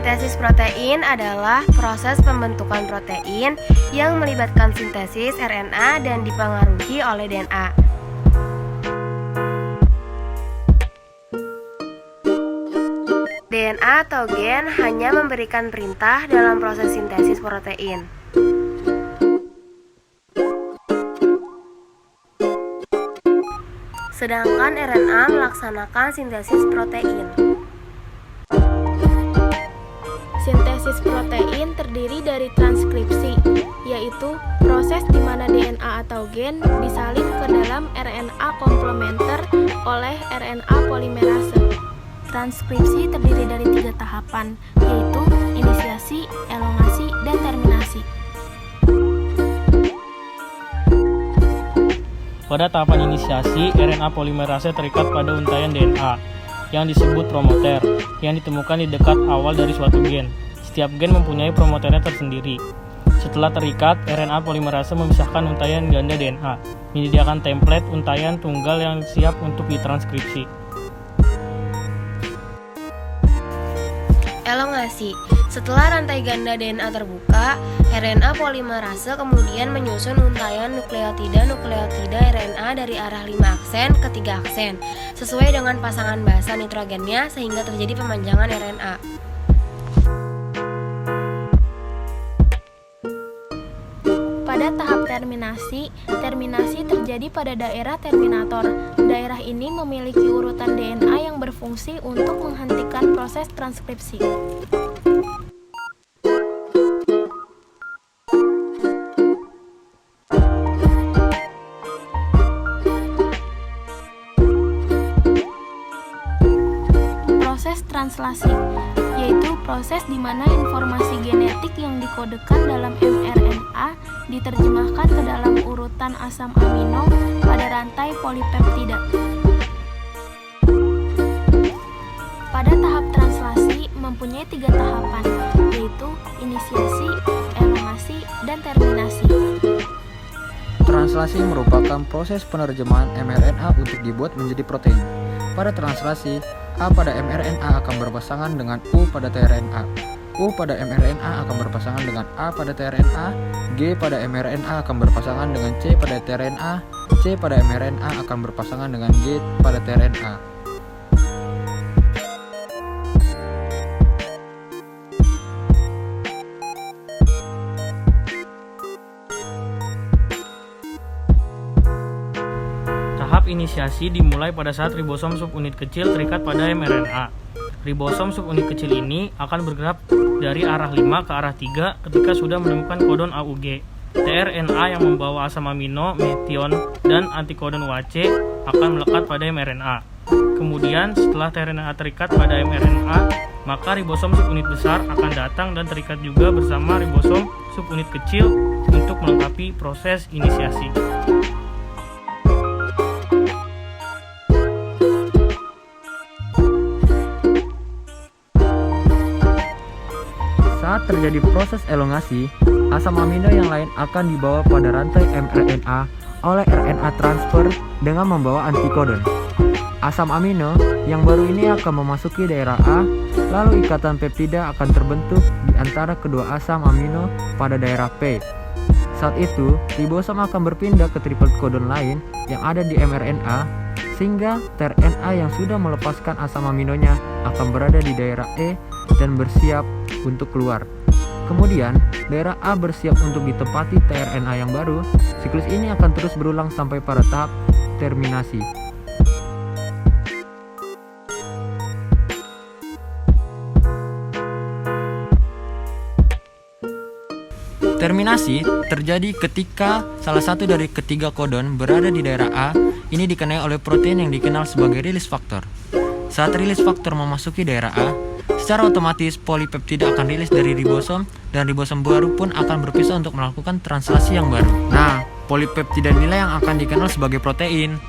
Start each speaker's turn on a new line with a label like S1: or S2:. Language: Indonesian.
S1: Sintesis protein adalah proses pembentukan protein yang melibatkan sintesis RNA dan dipengaruhi oleh DNA. DNA atau gen hanya memberikan perintah dalam proses sintesis protein. Sedangkan RNA melaksanakan sintesis protein.
S2: Sintesis protein terdiri dari transkripsi, yaitu proses di mana DNA atau gen disalin ke dalam RNA komplementer oleh RNA polimerase. Transkripsi terdiri dari 3 tahapan, yaitu inisiasi, elongasi, dan terminasi.
S3: Pada tahapan inisiasi, RNA polimerase terikat pada untaian DNA yang disebut promoter, yang ditemukan di dekat awal dari suatu gen. Setiap gen mempunyai promoternya tersendiri. Setelah terikat, RNA polimerase memisahkan untaian ganda DNA, menyediakan template untaian tunggal yang siap untuk ditranskripsi.
S1: Elongasi. Setelah rantai ganda DNA terbuka, RNA polimerase kemudian menyusun untaian nukleotida RNA dari arah 5 aksen ke 3 aksen, sesuai dengan pasangan basa nitrogennya sehingga terjadi pemanjangan RNA.
S2: Pada tahap terminasi terjadi pada daerah terminator. Daerah ini memiliki urutan DNA yang berfungsi untuk menghentikan proses transkripsi. Proses translasi, yaitu proses di mana informasi genetik yang dikodekan dalam mRNA diterjemahkan ke dalam urutan asam amino pada rantai polipeptida. Pada tahap translasi mempunyai 3 tahapan, yaitu inisiasi, elongasi, dan terminasi.
S4: Translasi merupakan proses penerjemahan mRNA untuk dibuat menjadi protein. Pada translasi, A pada mRNA akan berpasangan dengan U pada tRNA. U pada mRNA akan berpasangan dengan A pada tRNA. G pada mRNA akan berpasangan dengan C pada tRNA. C pada mRNA akan berpasangan dengan G pada tRNA.
S3: Tahap inisiasi dimulai pada saat ribosom subunit kecil terikat pada mRNA. Ribosom subunit kecil ini akan bergerak dari arah 5 ke arah 3 ketika sudah menemukan kodon AUG. tRNA yang membawa asam amino, metion, dan antikodon UAC akan melekat pada mRNA. Kemudian setelah tRNA terikat pada mRNA, maka ribosom subunit besar akan datang dan terikat juga bersama ribosom subunit kecil untuk melengkapi proses inisiasi.
S4: Saat terjadi proses elongasi, asam amino yang lain akan dibawa pada rantai mRNA oleh RNA transfer dengan membawa antikodon. Asam amino yang baru ini akan memasuki daerah A, lalu ikatan peptida akan terbentuk di antara kedua asam amino pada daerah P. Saat itu, ribosom akan berpindah ke triplet kodon lain yang ada di mRNA, sehingga tRNA yang sudah melepaskan asam aminonya akan berada di daerah E dan bersiap untuk keluar. Kemudian, daerah A bersiap untuk ditempati tRNA yang baru. Siklus ini akan terus berulang sampai pada tahap terminasi. Terminasi terjadi ketika salah satu dari ketiga kodon berada di daerah A. Ini dikenai oleh protein yang dikenal sebagai release factor. Saat release factor memasuki daerah A, secara otomatis polipeptida akan rilis dari ribosom dan ribosom baru pun akan berpisah untuk melakukan translasi yang baru. Nah, polipeptida inilah yang akan dikenal sebagai protein.